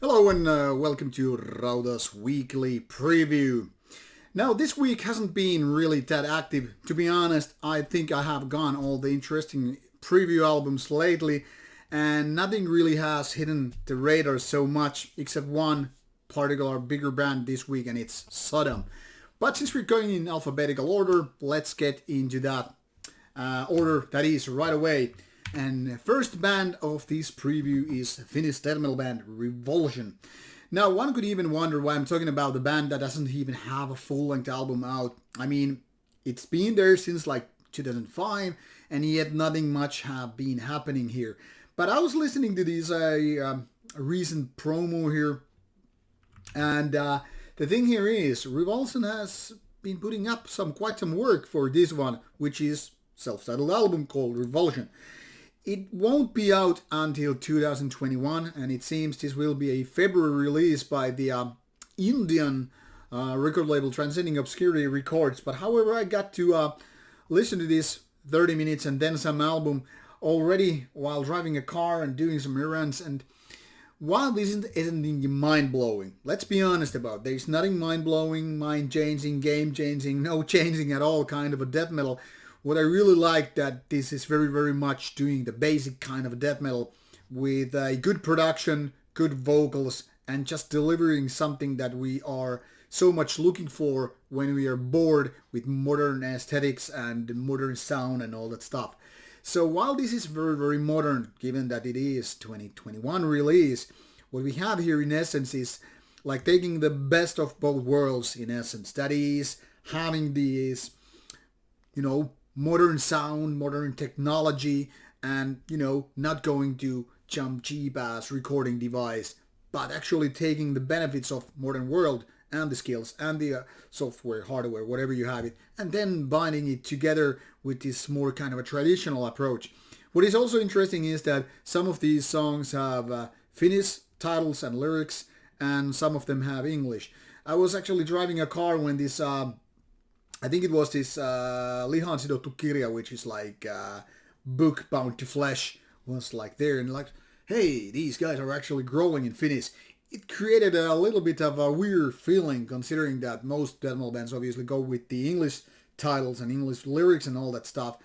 Hello and welcome to Rauta's weekly preview. Now this week hasn't been really that active. To be honest, I think I have gone all the interesting preview albums lately and nothing really has hidden the radar so much except one particular bigger band this week, and it's Sodom. But since we're going in alphabetical order, let's get into that order, that is right away. And first band of this preview is Finnish death metal band Revulsion. Now one could even wonder why I'm talking about the band that doesn't even have a full-length album out. I mean, it's been there since like 2005 and yet nothing much have been happening here. But I was listening to this recent promo here, and the thing here is Revulsion has been putting up quite some work for this one, which is self-titled album called Revulsion. It won't be out until 2021, and it seems this will be a February release by the Indian record label Transcending Obscurity Records. But however, I got to listen to this 30 minutes and then some album already while driving a car and doing some errands, and while this isn't mind-blowing, let's be honest about it, there's nothing mind-blowing, mind-changing, game-changing, no changing at all kind of a death metal. What I really like that this is very, very much doing the basic kind of death metal with a good production, good vocals, and just delivering something that we are so much looking for when we are bored with modern aesthetics and modern sound and all that stuff. So while this is very, very modern, given that it is 2021 release, what we have here in essence is like taking the best of both worlds in essence. That is having these, modern sound, modern technology, and, not going to jump cheap ass recording device, but actually taking the benefits of modern world and the skills and the software, hardware, whatever you have it, and then binding it together with this more kind of a traditional approach. What is also interesting is that some of these songs have Finnish titles and lyrics, and some of them have English. I was actually driving a car when this I think it was this Lihaan sidottu kirja, which is like book bound to flesh, was like there, and like, hey, these guys are actually growing in Finnish. It created a little bit of a weird feeling, considering that most death metal bands obviously go with the English titles and English lyrics and all that stuff.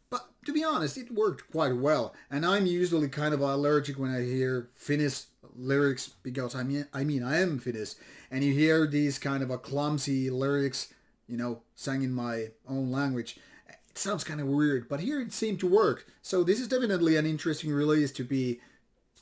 But to be honest, it worked quite well, and I'm usually kind of allergic when I hear Finnish lyrics because I am Finnish, and you hear these kind of a clumsy lyrics, sang in my own language. It sounds kind of weird, but here it seemed to work. So this is definitely an interesting release to be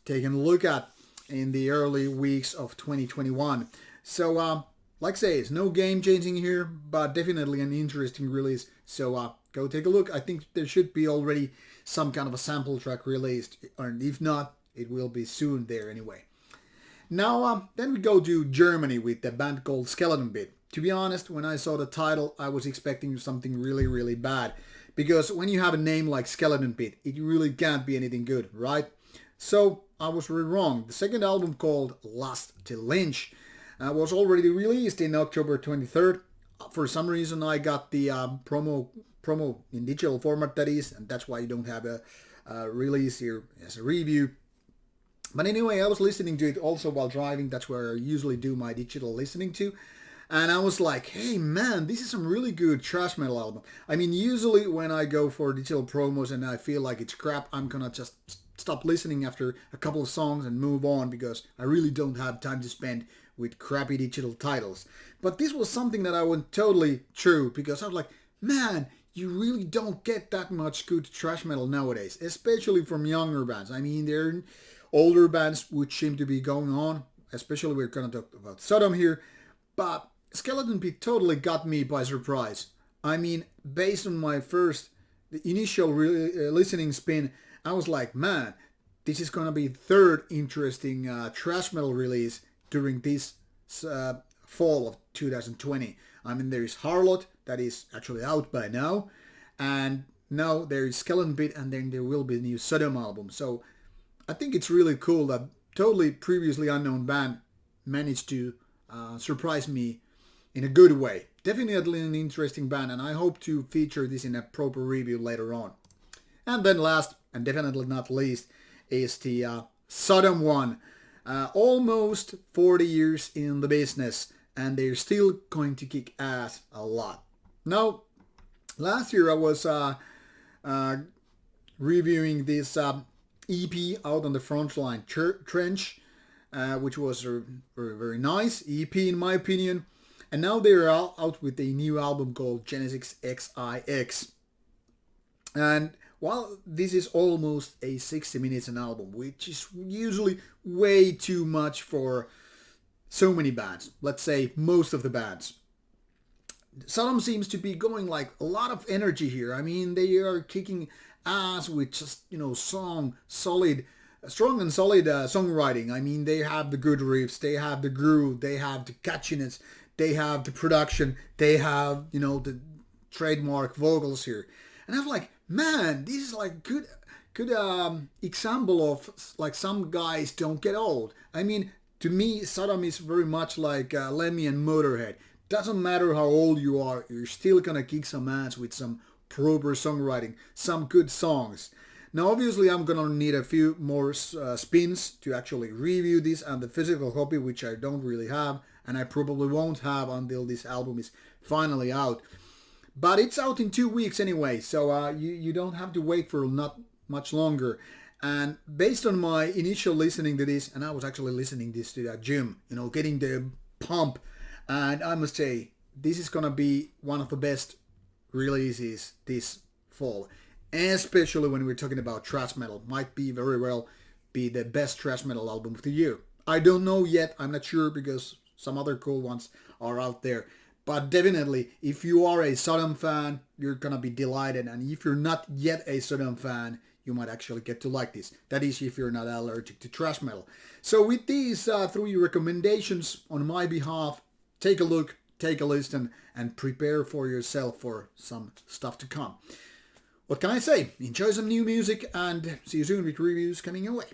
taken a look at in the early weeks of 2021. So, like I say, it's no game changing here, but definitely an interesting release. So go take a look. I think there should be already some kind of a sample track released, or if not, it will be soon there anyway. Now, then we go to Germany with the band called Skeleton Pit. To be honest, when I saw the title, I was expecting something really, really bad. Because when you have a name like Skeleton Pit, it really can't be anything good, right? So, I was really wrong. The second album, called Lust to Lynch, was already released in October 23rd. For some reason, I got the promo in digital format, that is, and that's why you don't have a release here as a review. But anyway, I was listening to it also while driving. That's where I usually do my digital listening to. And I was like, hey man, this is some really good thrash metal album. I mean, usually when I go for digital promos and I feel like it's crap, I'm gonna just stop listening after a couple of songs and move on because I really don't have time to spend with crappy digital titles. But this was something that I went totally true, because I was like, man, you really don't get that much good thrash metal nowadays, especially from younger bands. I mean, there are older bands which seem to be going on, especially we're gonna talk about Sodom here, but Skeleton Pit totally got me by surprise. I mean, based on my initial listening spin, I was like, man, this is going to be third interesting thrash metal release during this fall of 2020. I mean, there is Harlot, that is actually out by now, and now there is Skeleton Pit, and then there will be a new Sodom album. So I think it's really cool that totally previously unknown band managed to surprise me in a good way. Definitely an interesting band, and I hope to feature this in a proper review later on. And then last, and definitely not least, is the Sodom one. Almost 40 years in the business, and they're still going to kick ass a lot. Now, last year I was reviewing this EP out on the Frontline Trench, which was a very, very nice EP in my opinion. And now they're out with a new album called Genesis XIX. And while this is almost a 60 minutes an album, which is usually way too much for so many bands, let's say most of the bands, Sodom seems to be going like a lot of energy here. I mean, they are kicking ass with just, strong and solid songwriting. I mean, they have the good riffs, they have the groove, they have the catchiness, they have the production, they have, the trademark vocals here. And I was like, man, this is like good example of like some guys don't get old. I mean, to me, Sodom is very much like Lemmy and Motorhead. Doesn't matter how old you are, you're still gonna kick some ass with some proper songwriting, some good songs. Now, obviously, I'm gonna need a few more spins to actually review this and the physical copy, which I don't really have, and I probably won't have until this album is finally out. But it's out in 2 weeks anyway, so you don't have to wait for not much longer. And based on my initial listening to this, and I was actually listening this to that gym, getting the pump, and I must say, this is gonna be one of the best releases this fall. Especially when we're talking about thrash metal. Might be very well be the best thrash metal album of the year. I don't know yet, I'm not sure because some other cool ones are out there. But definitely, if you are a Sodom fan, you're gonna be delighted. And if you're not yet a Sodom fan, you might actually get to like this. That is if you're not allergic to thrash metal. So with these 3 recommendations on my behalf, take a look, take a listen, and prepare for yourself for some stuff to come. What can I say? Enjoy some new music and see you soon with reviews coming your way.